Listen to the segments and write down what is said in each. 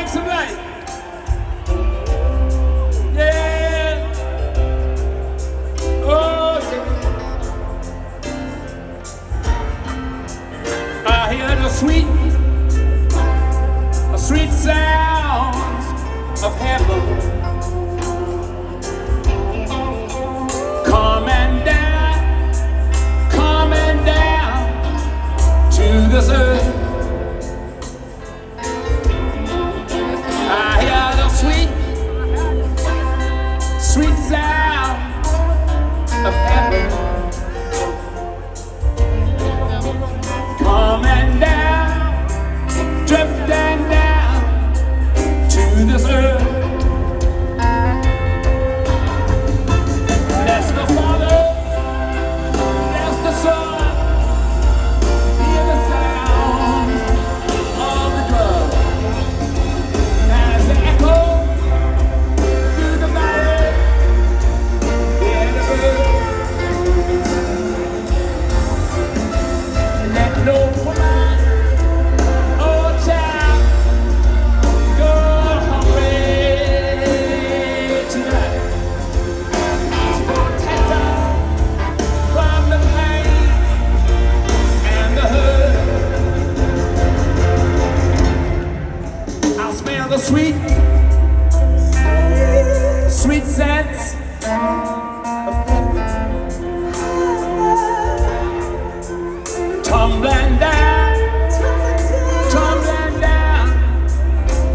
make some light. Yeah. Oh, yeah. I hear the sweet sounds of heaven coming down to this earth. I hear the sweet sounds of heaven coming down, drifting down to this earth. That's the Father, that's the Son. Hear the sound of the drum as they echo through the valley. Hear the bird. Let no woman or child go hungry tonight. Protect us from the pain and the hurt. I'll smell the sweet scents of heaven tumbling down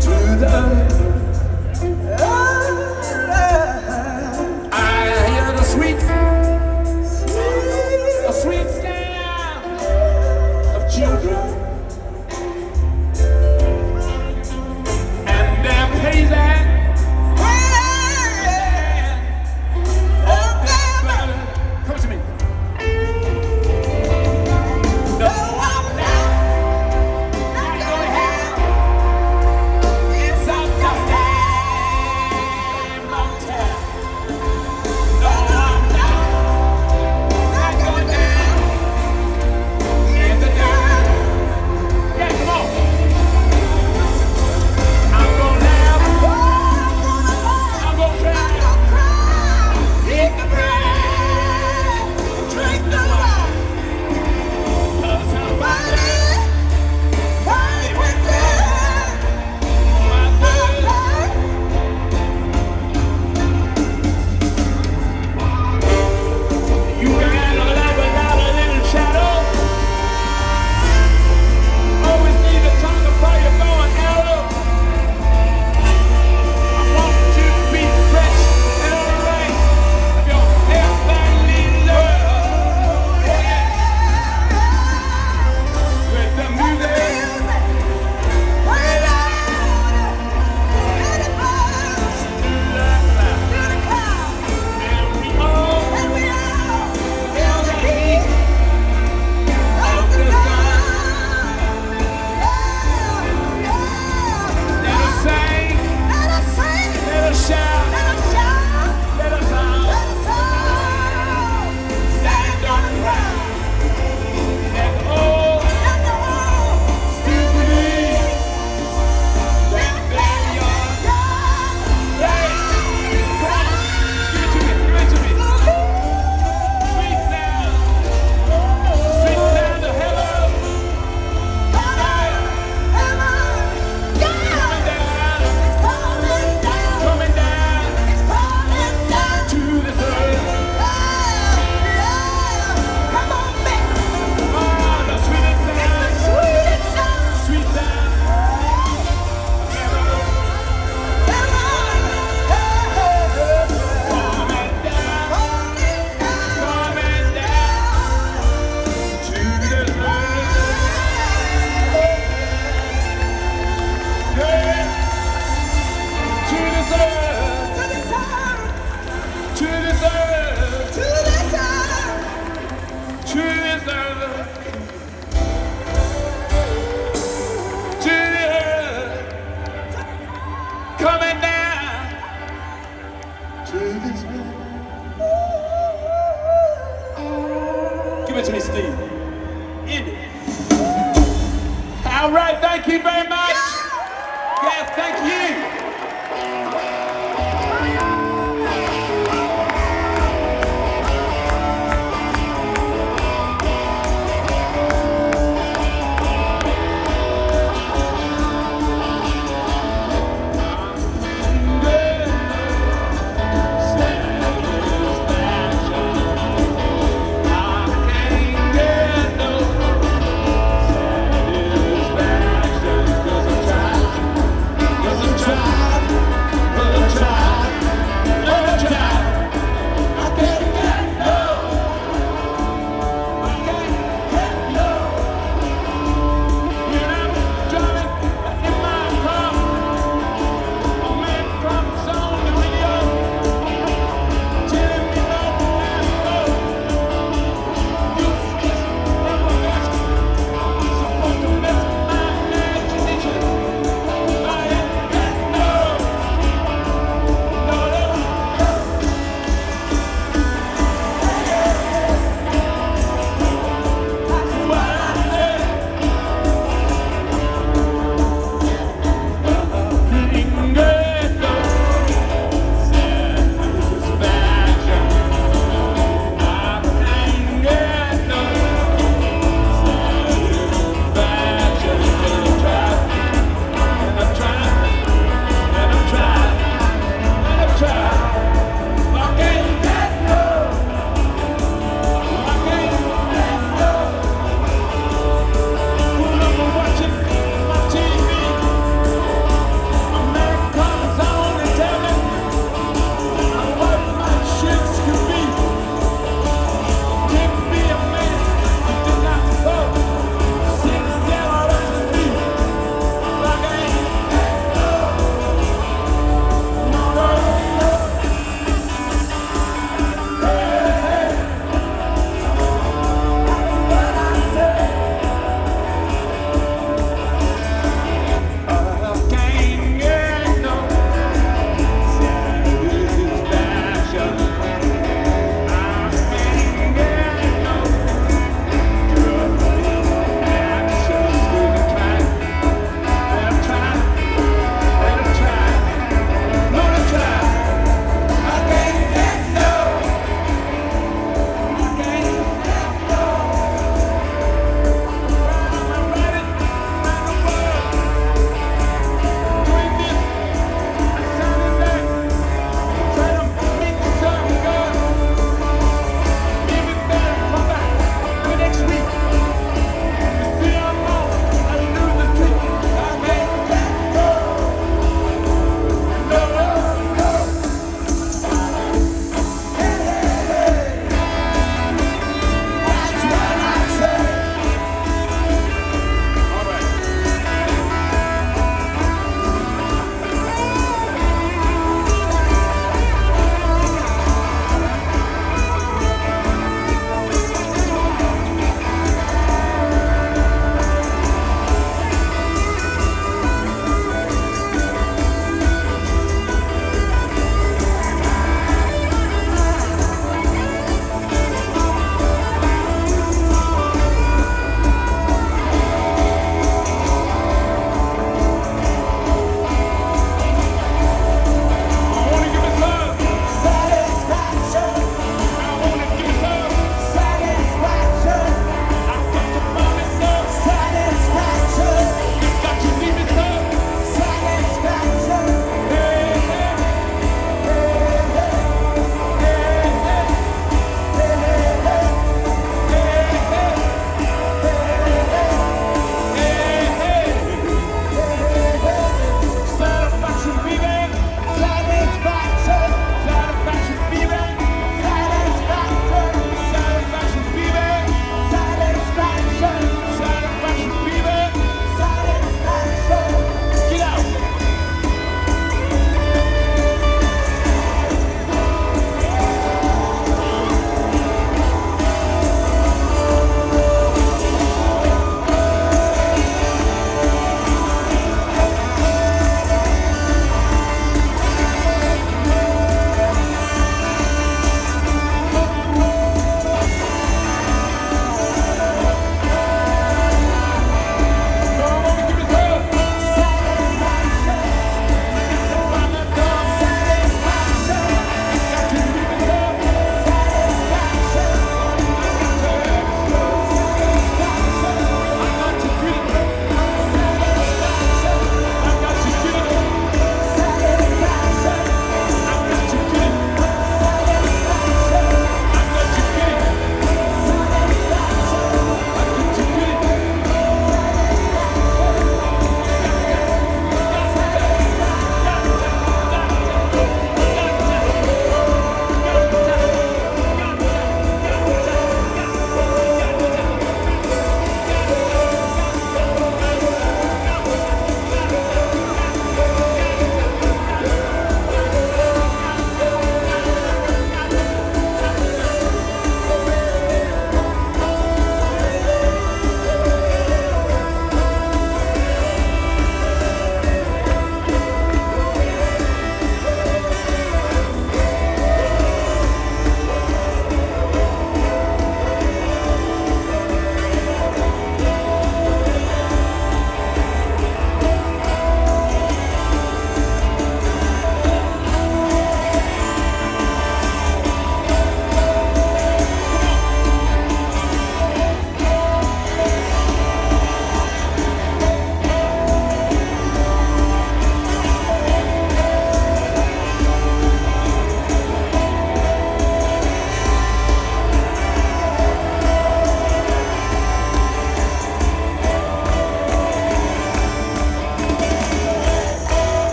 to the earth. I hear the sweet sound of children and their praising of their birth. Come to me. No, I'm not gonna have it's a dusty motel. No, I'm not going down in the dirt. Yeah, come on. I'm gonna laugh. I'm gonna cry. Eat the bread. Drink the wine. 'Cause I'm fighting with death on my bird. You got a life without a little shadow. Always need a tongue before you go an arrow. I want you to be fresh and on the right of your heavenly love. Yeah. With the music, way loud, and the birds, and we all feel the heat of the sun. Let us sing, let us shout, let us all stand on the ground. Let the old still believe that they're young. Hey, come on, give it to me. Sweet sound of heaven. Coming down to this earth. Oh, the sweetest sound, sweet sound of heaven. Coming down to this earth. Hey, to this earth, to this earth, to this earth, to the earth. Coming down to this earth. Give it to me, Steve. End it. All right, thank you very much. there. Thank you.